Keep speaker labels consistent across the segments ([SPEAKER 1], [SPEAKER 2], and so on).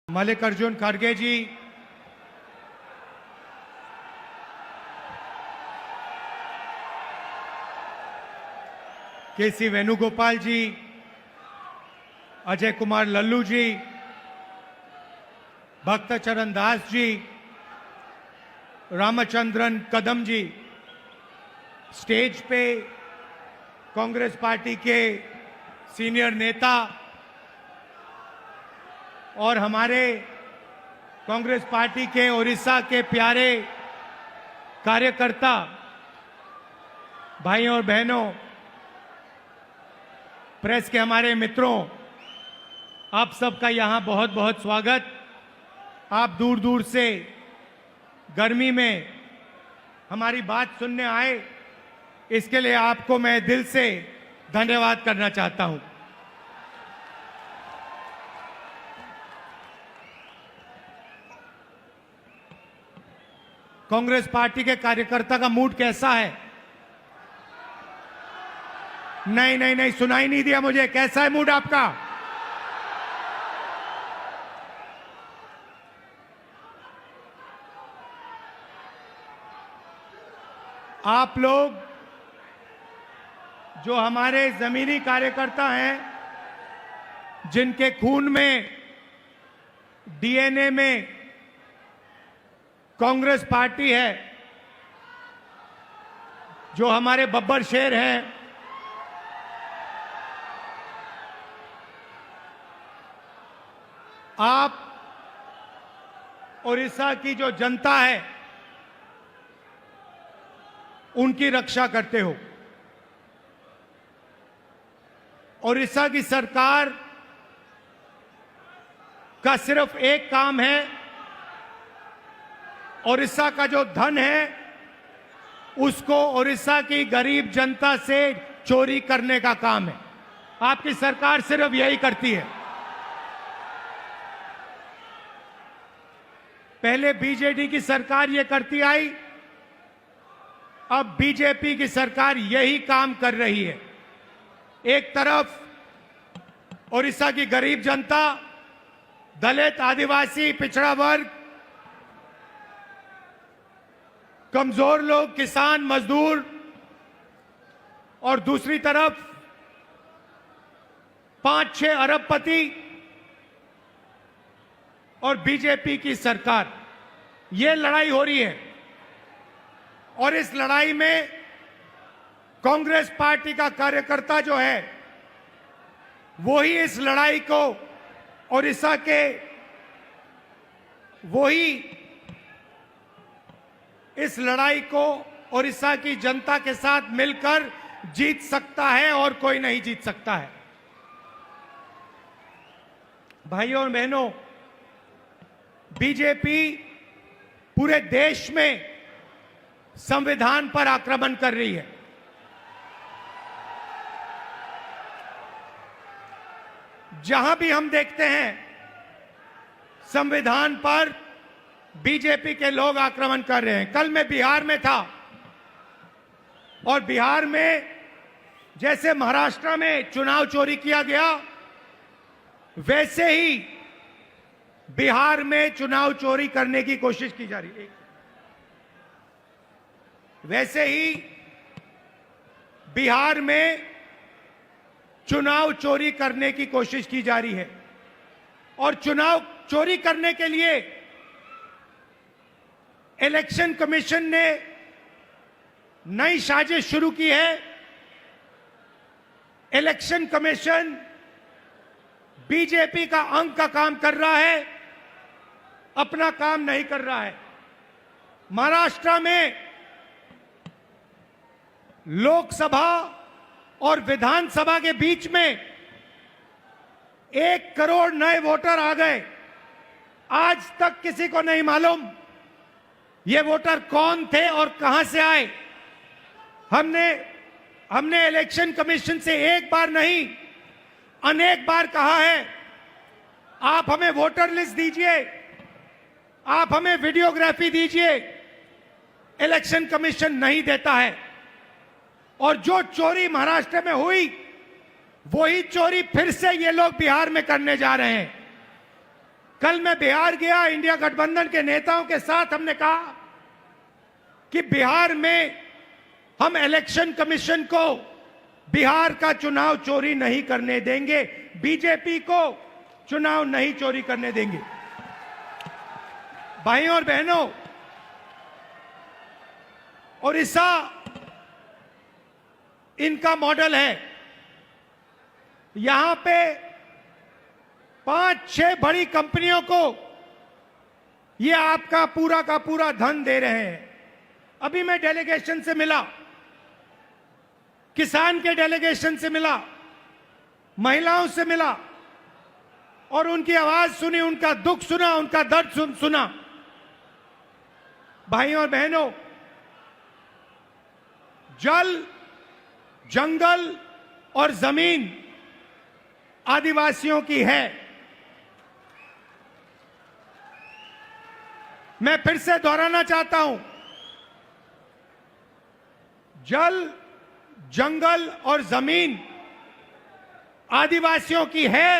[SPEAKER 1] मल्लिकार्जुन खड़गे जी, केसी वेणुगोपाल जी, अजय कुमार लल्लू जी, भक्तचरण दास जी, रामचंद्रन कदम जी, स्टेज पे कांग्रेस पार्टी के सीनियर नेता और हमारे कांग्रेस पार्टी के ओडिशा के प्यारे कार्यकर्ता भाइयों और बहनों, प्रेस के हमारे मित्रों, आप सबका यहां बहुत बहुत स्वागत। आप दूर दूर से गर्मी में हमारी बात सुनने आए, इसके लिए आपको मैं दिल से धन्यवाद करना चाहता हूं। कांग्रेस पार्टी के कार्यकर्ता का मूड कैसा है? नहीं, सुनाई नहीं दिया मुझे। कैसा है मूड आपका? आप लोग जो हमारे जमीनी कार्यकर्ता हैं, जिनके खून में, डीएनए में कांग्रेस पार्टी है, जो हमारे बब्बर शेर हैं, आप ओडिशा की जो जनता है उनकी रक्षा करते हो। ओडिशा की सरकार का सिर्फ एक काम है, ओडिशा का जो धन है उसको ओडिशा की गरीब जनता से चोरी करने का काम है। आपकी सरकार सिर्फ यही करती है। पहले बीजेडी की सरकार ये करती आई, अब बीजेपी की सरकार यही काम कर रही है। एक तरफ ओडिशा की गरीब जनता, दलित, आदिवासी, पिछड़ा वर्ग, कमजोर लोग, किसान, मजदूर, और दूसरी तरफ 5-6 अरबपति और बीजेपी की सरकार, ये लड़ाई हो रही है। और इस लड़ाई में कांग्रेस पार्टी का कार्यकर्ता जो है, वही इस लड़ाई को ओडिशा के, वही इस लड़ाई को ओडिशा की जनता के साथ मिलकर जीत सकता है और कोई नहीं जीत सकता है। भाइयों और बहनों, बीजेपी पूरे देश में संविधान पर आक्रमण कर रही है। जहां भी हम देखते हैं संविधान पर बीजेपी के लोग आक्रमण कर रहे हैं। कल मैं बिहार में था और बिहार में जैसे महाराष्ट्र में चुनाव चोरी किया गया, वैसे ही बिहार में चुनाव चोरी करने की कोशिश की जा रही है। वैसे ही बिहार में चुनाव चोरी करने की कोशिश की जा रही है। और चुनाव चोरी करने के लिए इलेक्शन कमीशन ने नई साजिश शुरू की है। इलेक्शन कमीशन बीजेपी का अंग का काम कर रहा है, अपना काम नहीं कर रहा है। महाराष्ट्र में लोकसभा और विधानसभा के बीच में 1 करोड़ नए वोटर आ गए। आज तक किसी को नहीं मालूम ये वोटर कौन थे और कहां से आए। हमने इलेक्शन कमीशन से एक बार नहीं, अनेक बार कहा है, आप हमें वोटर लिस्ट दीजिए, आप हमें वीडियोग्राफी दीजिए। इलेक्शन कमीशन नहीं देता है। और जो चोरी महाराष्ट्र में हुई, वही चोरी फिर से ये लोग बिहार में करने जा रहे हैं। कल मैं बिहार गया, इंडिया गठबंधन के नेताओं के साथ हमने कहा कि बिहार में हम इलेक्शन कमीशन को बिहार का चुनाव चोरी नहीं करने देंगे, बीजेपी को चुनाव नहीं चोरी करने देंगे। भाइयों और बहनों, ओडिशा इनका मॉडल है। यहां पे 5-6 बड़ी कंपनियों को ये आपका पूरा का पूरा धन दे रहे हैं। अभी मैं डेलीगेशन से मिला, किसान के डेलीगेशन से मिला, महिलाओं से मिला और उनकी आवाज सुनी, उनका दुख सुना, उनका दर्द सुना। भाइयों और बहनों, जल, जंगल और जमीन आदिवासियों की है। मैं फिर से दोहराना चाहता हूं, जल, जंगल और जमीन आदिवासियों की है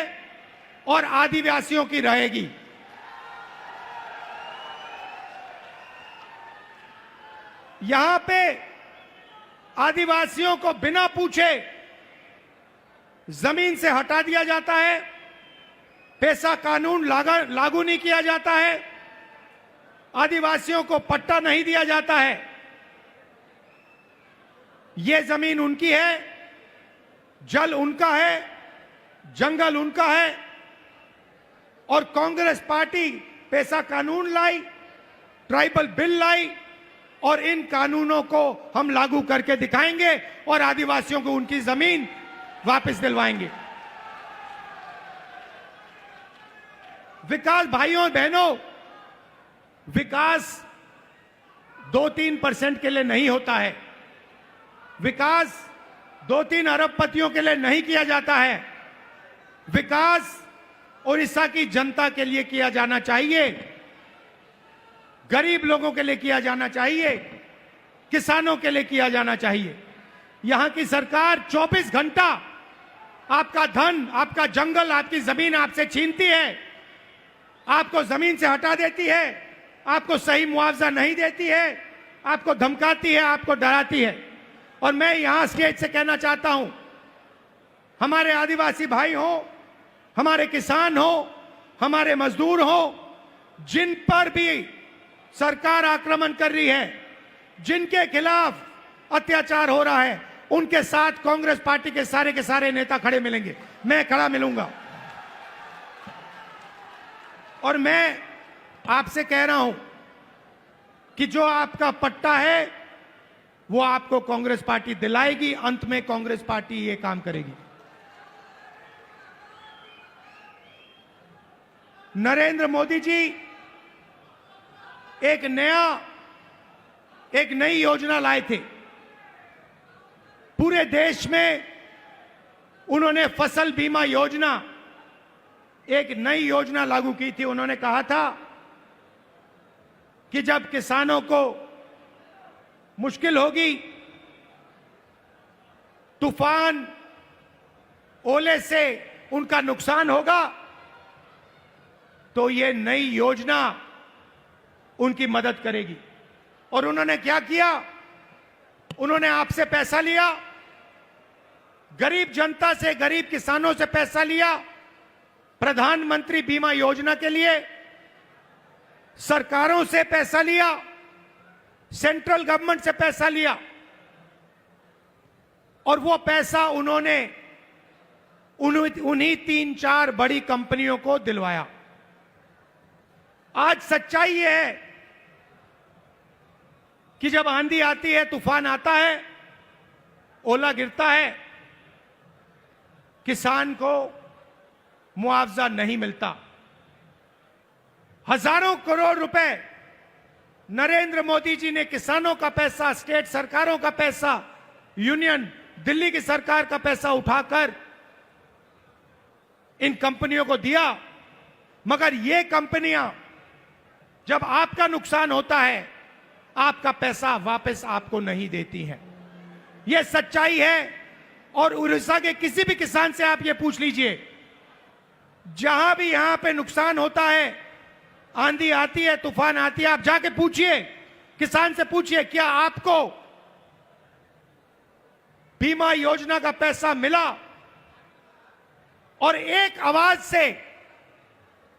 [SPEAKER 1] और आदिवासियों की रहेगी। यहां पे आदिवासियों को बिना पूछे जमीन से हटा दिया जाता है, पेशा कानून लागू नहीं किया जाता है, आदिवासियों को पट्टा नहीं दिया जाता है। ये जमीन उनकी है, जल उनका है, जंगल उनका है और कांग्रेस पार्टी पेशा कानून लाई, ट्राइबल बिल लाई और इन कानूनों को हम लागू करके दिखाएंगे और आदिवासियों को उनकी जमीन वापस दिलवाएंगे। विकास, भाइयों और बहनों, विकास 2-3% के लिए नहीं होता है। विकास 2-3 अरबपतियों के लिए नहीं किया जाता है। विकास ओडिशा की जनता के लिए किया जाना चाहिए, गरीब लोगों के लिए किया जाना चाहिए, किसानों के लिए किया जाना चाहिए। यहां की सरकार 24 घंटा आपका धन, आपका जंगल, आपकी जमीन आपसे छीनती है, आपको जमीन से हटा देती है, आपको सही मुआवजा नहीं देती है, आपको धमकाती है, आपको डराती है। और मैं यहां स्टेज से कहना चाहता हूं, हमारे आदिवासी भाई हो, हमारे किसान हो, हमारे मजदूर हो, जिन पर भी सरकार आक्रमण कर रही है, जिनके खिलाफ अत्याचार हो रहा है, उनके साथ कांग्रेस पार्टी के सारे नेता खड़े मिलेंगे, मैं खड़ा मिलूंगा। और मैं आपसे कह रहा हूं कि जो आपका पट्टा है वो आपको कांग्रेस पार्टी दिलाएगी। अंत में कांग्रेस पार्टी ये काम करेगी। नरेंद्र मोदी जी एक नई योजना लाए थे। पूरे देश में उन्होंने फसल बीमा योजना, एक नई योजना लागू की थी। उन्होंने कहा था कि जब किसानों को मुश्किल होगी, तूफान, ओले से उनका नुकसान होगा, तो ये नई योजना उनकी मदद करेगी। और उन्होंने क्या किया? उन्होंने आपसे पैसा लिया, गरीब जनता से, गरीब किसानों से पैसा लिया प्रधानमंत्री बीमा योजना के लिए, सरकारों से पैसा लिया, सेंट्रल गवर्नमेंट से पैसा लिया और वो पैसा उन्होंने उन्हीं 3-4 बड़ी कंपनियों को दिलवाया। आज सच्चाई ये है कि जब आंधी आती है, तूफान आता है, ओला गिरता है, किसान को मुआवजा नहीं मिलता। हजारों करोड़ रुपए नरेंद्र मोदी जी ने किसानों का पैसा, स्टेट सरकारों का पैसा, यूनियन दिल्ली की सरकार का पैसा उठाकर इन कंपनियों को दिया। मगर ये कंपनियां जब आपका नुकसान होता है, आपका पैसा वापस आपको नहीं देती हैं। यह सच्चाई है। और उड़ीसा के किसी भी किसान से आप ये पूछ लीजिए जहां भी यहां पे नुकसान होता है, आंधी आती है, तूफान आती है, आप जाके पूछिए, किसान से पूछिए, क्या आपको बीमा योजना का पैसा मिला? और एक आवाज से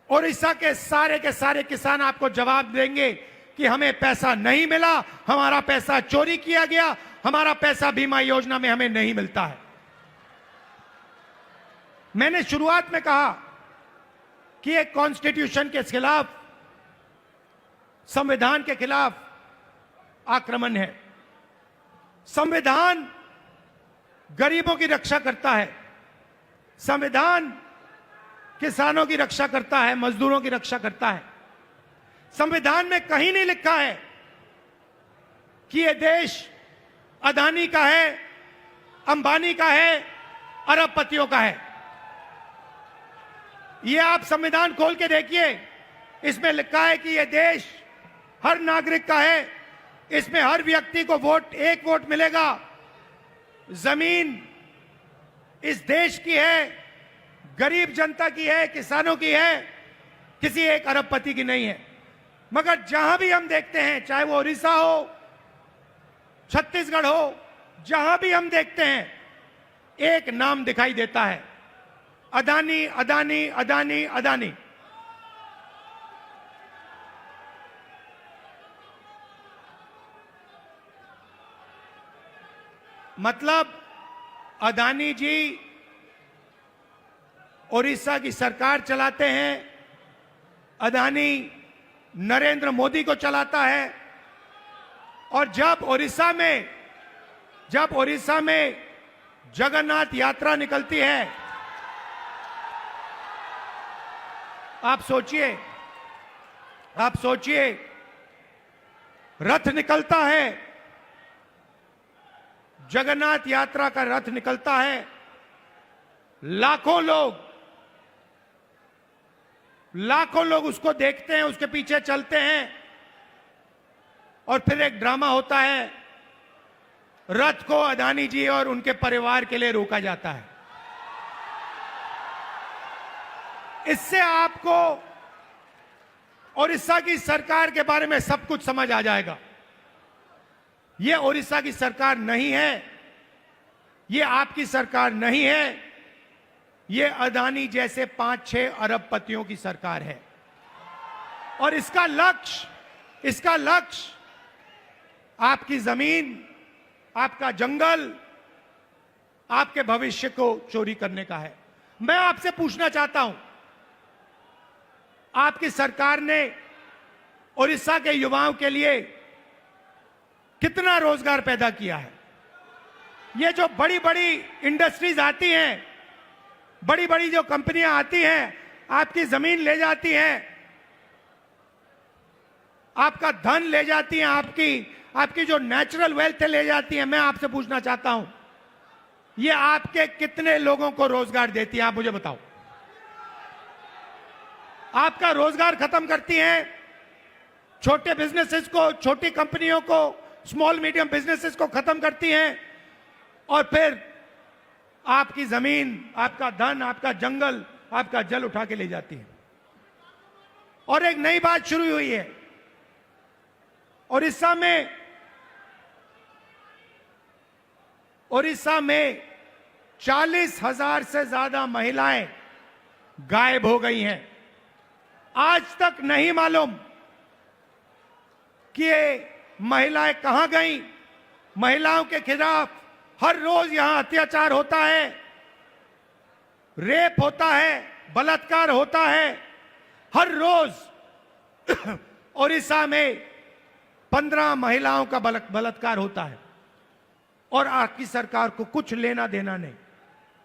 [SPEAKER 1] ओडिशा के सारे किसान आपको जवाब देंगे कि हमें पैसा नहीं मिला, हमारा पैसा चोरी किया गया, हमारा पैसा बीमा योजना में हमें नहीं मिलता है। मैंने शुरुआत में कहा कि एक कॉन्स्टिट्यूशन के खिलाफ, संविधान के खिलाफ आक्रमण है। संविधान गरीबों की रक्षा करता है, संविधान किसानों की रक्षा करता है, मजदूरों की रक्षा करता है। संविधान में कहीं नहीं लिखा है कि यह देश अदानी का है, अंबानी का है, अरबपतियों का है। यह आप संविधान खोल के देखिए, इसमें लिखा है कि यह देश हर नागरिक का है, इसमें हर व्यक्ति को एक वोट मिलेगा। जमीन इस देश की है, गरीब जनता की है, किसानों की है, किसी एक अरबपति की नहीं है। मगर जहां भी हम देखते हैं, चाहे वो उड़ीसा हो, छत्तीसगढ़ हो, जहां भी हम देखते हैं, एक नाम दिखाई देता है, अदानी, अदानी, अदानी, अदानी। मतलब अदानी जी ओडिशा की सरकार चलाते हैं, अदानी नरेंद्र मोदी को चलाता है। और जब ओडिशा में जगन्नाथ यात्रा निकलती है, आप सोचिए रथ निकलता है, जगन्नाथ यात्रा का रथ निकलता है, लाखों लोग उसको देखते हैं, उसके पीछे चलते हैं, और फिर एक ड्रामा होता है, रथ को अदानी जी और उनके परिवार के लिए रोका जाता है। इससे आपको ओडिशा की सरकार के बारे में सब कुछ समझ आ जाएगा। यह ओडिशा की सरकार नहीं है, यह आपकी सरकार नहीं है, यह अदानी जैसे 5-6 अरबपतियों की सरकार है। और इसका लक्ष्य आपकी जमीन, आपका जंगल, आपके भविष्य को चोरी करने का है। मैं आपसे पूछना चाहता हूं, आपकी सरकार ने ओडिशा के युवाओं के लिए कितना रोजगार पैदा किया है? ये जो बड़ी बड़ी इंडस्ट्रीज आती हैं, बड़ी बड़ी जो कंपनियां आती हैं, आपकी जमीन ले जाती हैं, आपका धन ले जाती हैं, आपकी जो नेचुरल वेल्थ ले जाती हैं। मैं आपसे पूछना चाहता हूं, ये आपके कितने लोगों को रोजगार देती है? आप मुझे बताओ। आपका रोजगार खत्म करती हैं, छोटे बिजनेसेस को, छोटी कंपनियों को, स्मॉल मीडियम बिजनेसेस को खत्म करती हैं, और फिर आपकी जमीन, आपका धन, आपका जंगल, आपका जल उठा के ले जाती है। और एक नई बात शुरू हुई है, ओडिशा में 40,000 से ज्यादा महिलाएं गायब हो गई हैं। आज तक नहीं मालूम कि ये महिलाएं कहां गईं। महिलाओं के खिलाफ हर रोज यहां अत्याचार होता है, रेप होता है, बलात्कार होता है। हर रोज ओडिशा में 15 महिलाओं का बलात्कार होता है, और आपकी सरकार को कुछ लेना देना नहीं।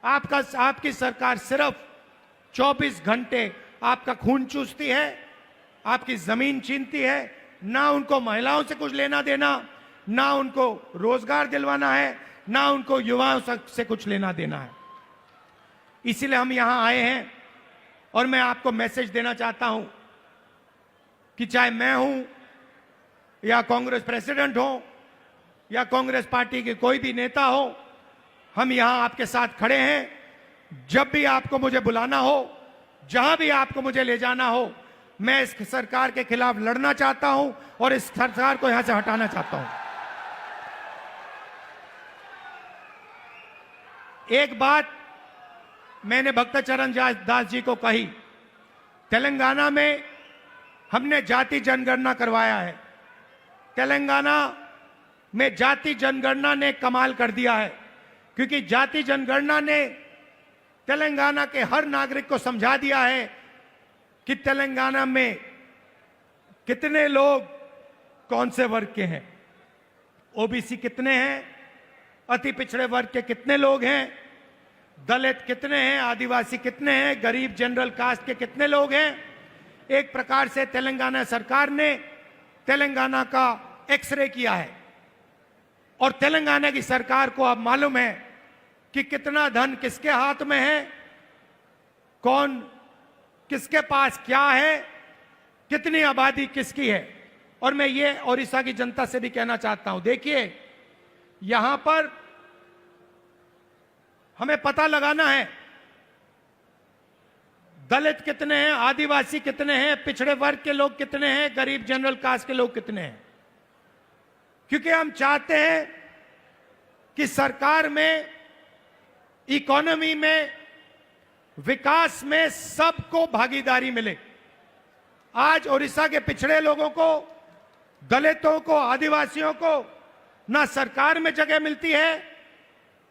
[SPEAKER 1] आपकी सरकार सिर्फ 24 घंटे आपका खून चूसती है, आपकी जमीन छीनती है। ना उनको महिलाओं से कुछ लेना देना, ना उनको रोजगार दिलवाना है, ना उनको युवाओं से कुछ लेना देना है। इसीलिए हम यहां आए हैं, और मैं आपको मैसेज देना चाहता हूं कि चाहे मैं हूं, या कांग्रेस प्रेसिडेंट हो, या कांग्रेस पार्टी के कोई भी नेता हो, हम यहां आपके साथ खड़े हैं। जब भी आपको मुझे बुलाना हो, जहां भी आपको मुझे ले जाना हो, मैं इस सरकार के खिलाफ लड़ना चाहता हूं और इस सरकार को यहां से हटाना चाहता हूं। एक बात मैंने भक्तचरण दास जी को कही, तेलंगाना में हमने जाति जनगणना करवाया है। तेलंगाना में जाति जनगणना ने कमाल कर दिया है, क्योंकि जाति जनगणना ने तेलंगाना के हर नागरिक को समझा दिया है कि तेलंगाना में कितने लोग कौन से वर्ग के हैं, ओबीसी कितने हैं, अति पिछड़े वर्ग के कितने लोग हैं, दलित कितने हैं, आदिवासी कितने हैं, गरीब जनरल कास्ट के कितने लोग हैं। एक प्रकार से तेलंगाना सरकार ने तेलंगाना का एक्सरे किया है और तेलंगाना की सरकार को अब मालूम है कि कितना धन किसके हाथ में है, कौन किसके पास क्या है, कितनी आबादी किसकी है। और मैं ये ओडिशा की जनता से भी कहना चाहता हूं, देखिए यहां पर हमें पता लगाना है दलित कितने हैं, आदिवासी कितने हैं, पिछड़े वर्ग के लोग कितने हैं, गरीब जनरल कास्ट के लोग कितने हैं, क्योंकि हम चाहते हैं कि सरकार में, इकोनॉमी में, विकास में सबको भागीदारी मिले। आज ओडिशा के पिछड़े लोगों को, दलितों को, आदिवासियों को ना सरकार में जगह मिलती है,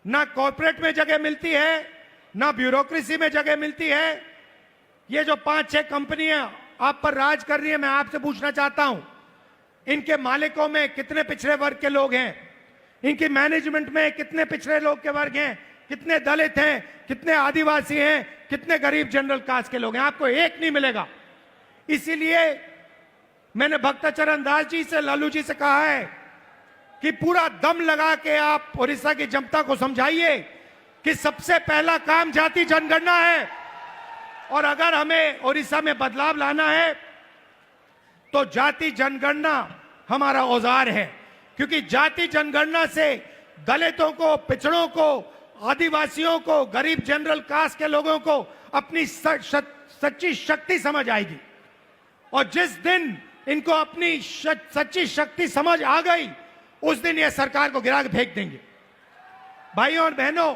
[SPEAKER 1] ना कॉर्पोरेट में जगह मिलती है, ना ब्यूरोक्रेसी में जगह मिलती है। ये जो 5-6 कंपनियां आप पर राज कर रही है, मैं आपसे पूछना चाहता हूं, इनके मालिकों में कितने पिछड़े वर्ग के लोग हैं, इनकी मैनेजमेंट में कितने पिछड़े लोग के वर्ग हैं, कितने दलित हैं, कितने आदिवासी हैं, कितने गरीब जनरल कास्ट के लोग हैं। आपको एक नहीं मिलेगा। इसीलिए मैंने भक्तचरण दास जी से, लालू जी से कहा है कि पूरा दम लगा के आप ओडिशा की जनता को समझाइए कि सबसे पहला काम जाति जनगणना है, और अगर हमें ओडिशा में बदलाव लाना है तो जाति जनगणना हमारा औजार है, क्योंकि जाति जनगणना से दलितों को, पिछड़ों को, आदिवासियों को, गरीब जनरल कास्ट के लोगों को अपनी सच्ची शक्ति समझ आएगी। और जिस दिन इनको अपनी सच्ची शक्ति समझ आ गई, उस दिन यह सरकार को गिरा के फेंक देंगे। भाइयों और बहनों,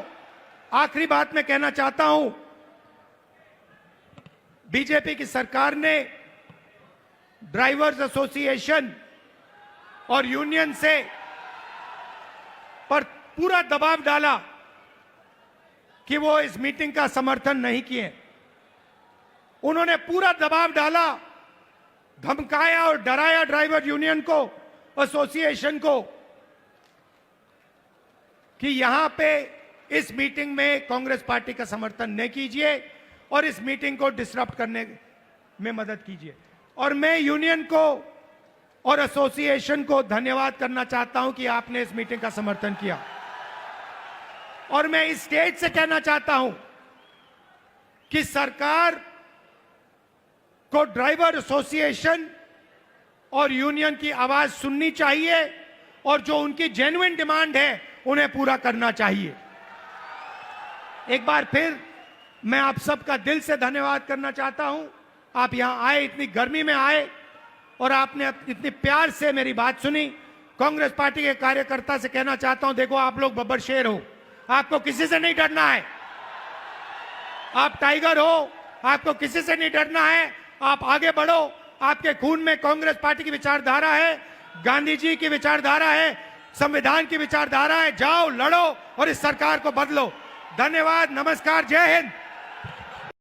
[SPEAKER 1] आखिरी बात मैं कहना चाहता हूं, बीजेपी की सरकार ने ड्राइवर्स एसोसिएशन और यूनियन से पर पूरा दबाव डाला कि वो इस मीटिंग का समर्थन नहीं किए। उन्होंने पूरा दबाव डाला, धमकाया और डराया ड्राइवर यूनियन को, एसोसिएशन को, कि यहां पे इस मीटिंग में कांग्रेस पार्टी का समर्थन न कीजिए और इस मीटिंग को डिसरप्ट करने में मदद कीजिए। और मैं यूनियन को और एसोसिएशन को धन्यवाद करना चाहता हूं कि आपने इस मीटिंग का समर्थन किया। और मैं इस स्टेज से कहना चाहता हूं कि सरकार को ड्राइवर एसोसिएशन और यूनियन की आवाज सुननी चाहिए और जो उनकी जेन्युइन डिमांड है उन्हें पूरा करना चाहिए। एक बार फिर मैं आप सबका दिल से धन्यवाद करना चाहता हूं। आप यहां आए, इतनी गर्मी में आए और आपने इतनी प्यार से मेरी बात सुनी। कांग्रेस पार्टी के कार्यकर्ता से कहना चाहता हूं, देखो आप लोग बब्बर शेर हो, आपको किसी से नहीं डरना है। आप टाइगर हो, आपको किसी से नहीं डरना है। आप आगे बढ़ो, आपके खून में कांग्रेस पार्टी की विचारधारा है, गांधी जी की विचारधारा है, संविधान की विचारधारा है। जाओ, लड़ो और इस सरकार को बदलो। धन्यवाद, नमस्कार, जय हिंद।